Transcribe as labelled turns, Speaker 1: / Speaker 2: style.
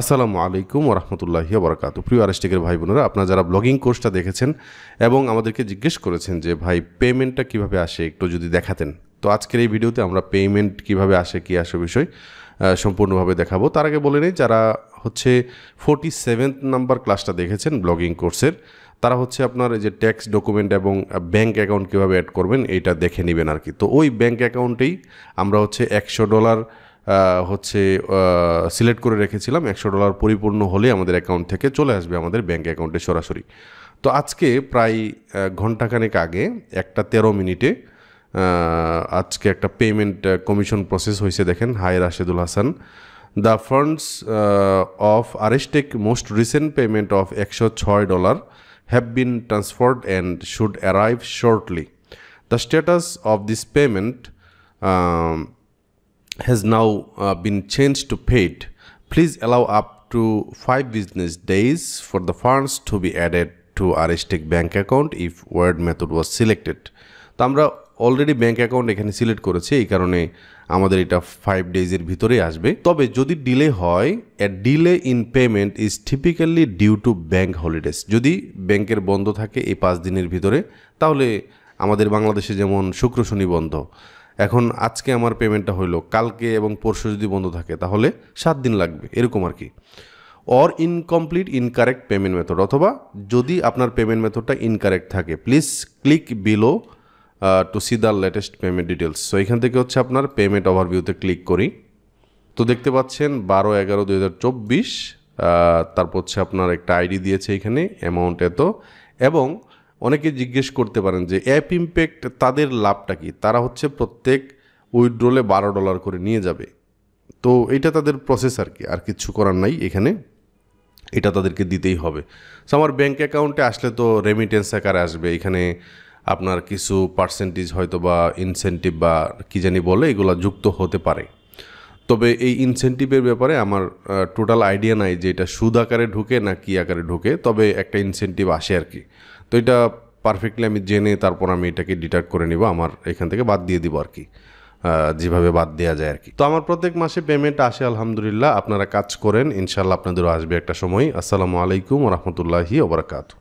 Speaker 1: আসসালামু আলাইকুম ওয়া রাহমাতুল্লাহি ওয়া বারাকাতুহু। প্রিয় আরএসটিকের ভাই বোনেরা, আপনারা যারা ব্লগিং কোর্সটা দেখেছেন এবং আমাদেরকে জিজ্ঞেস করেছেন যে ভাই পেমেন্টটা কিভাবে আসে একটু যদি দেখাতেন, তো আজকের এই ভিডিওতে আমরা পেমেন্ট কিভাবে আসে কি আসে বিষয় সম্পূর্ণভাবে দেখাবো। তার আগে বলে নেই, যারা হচ্ছে 47 নাম্বার ক্লাসটা দেখেছেন ব্লগিং কোর্সের, তারা হচ্ছে আপনার এই যে ট্যাক্স ডকুমেন্ট এবং ব্যাঙ্ক অ্যাকাউন্ট কীভাবে অ্যাড করবেন এইটা দেখে নেবেন আর কি। তো ওই ব্যাঙ্ক অ্যাকাউন্টেই আমরা হচ্ছে $100 সিলেক্ট করে রেখেছিলাম। $100 পরিপূর্ণ হলে আমাদের অ্যাকাউন্ট থেকে চলে আসবে আমাদের ব্যাঙ্ক অ্যাকাউন্টে সরাসরি। তো আজকে প্রায় ঘন্টাখানেক আগে 1:13 আজকে একটা পেমেন্ট কমিশন প্রসেস হয়েছে। দেখেন, hi Rashedul Hasan, the funds of RSTech most recent payment of $106 have been transferred and should arrive shortly. The status of this payment has now been changed to paid. Please allow up to 5 business days for the funds to be added to Aristec bank account if word method was selected. তো আমরা already bank account এখানে select করেছি, এই কারণে আমাদের এটা 5 ডেজের ভিতরে আসবে। তবে যদি ডিলে হয়, a delay in payment is typically due to bank holidays. যদি ব্যাংকের বন্ধ থাকে এই 5 দিনের ভিতরে, তাহলে আমাদের বাংলাদেশে যেমন শুক্র শনি বন্ধ, এখন আজকে আমার পেমেন্টটা হইলো, কালকে এবং পরশু যদি বন্ধ থাকে তাহলে 7 দিন লাগবে, এরকম আর কি। Or incomplete incorrect payment method, অথবা যদি আপনার পেমেন্ট মেথডটা ইনকারেক্ট থাকে, please click below to see the latest payment details. So এখান থেকে হচ্ছে আপনার পেমেন্ট ওভারভিউতে ক্লিক করি। তো দেখতে পাচ্ছেন 12/11/2024, তারপর হচ্ছে আপনার একটা আইডি দিয়েছে এখানে, অ্যামাউন্ট এত। এবং অনেকে জিজ্ঞেস করতে পারেন যে অ্যাপ ইম্প্যাক্ট তাদের লাভটা কি। তারা হচ্ছে প্রত্যেক উইথড্রলে $12 করে নিয়ে যাবে। তো এটা তাদের প্রসেস আর কি, আর কিছু করার নাই এখানে, এটা তাদেরকে দিতেই হবে। সো আমার ব্যাঙ্ক অ্যাকাউন্টে আসলে তো রেমিটেন্স আকারে আসবে, এখানে আপনার কিছু পার্সেন্টেজ হয়তো বা ইনসেন্টিভ বা কী জানি বলে, এগুলো যুক্ত হতে পারে। তবে এই ইনসেন্টিভের ব্যাপারে আমার টোটাল আইডিয়া নাই যে এটা সুদ আকারে ঢুকে না কী আকারে ঢুকে, তবে একটা ইনসেন্টিভ আসে আর কি। তো এটা পারফেক্টলি আমি জেনে তারপর আমি এটাকে ডিডাক্ট করে নিব, আমার এখান থেকে বাদ দিয়ে দিব আর কি, যেভাবে বাদ দেওয়া যায় আর কি। তো আমার প্রত্যেক মাসে পেমেন্ট আসে আলহামদুলিল্লাহ। আপনারা কাজ করেন, ইনশাল্লাহ আপনাদেরও আসবে একটা সময়। আসসালামু আলাইকুম ওয়া রাহমাতুল্লাহি ওয়া বারাকাতুহু।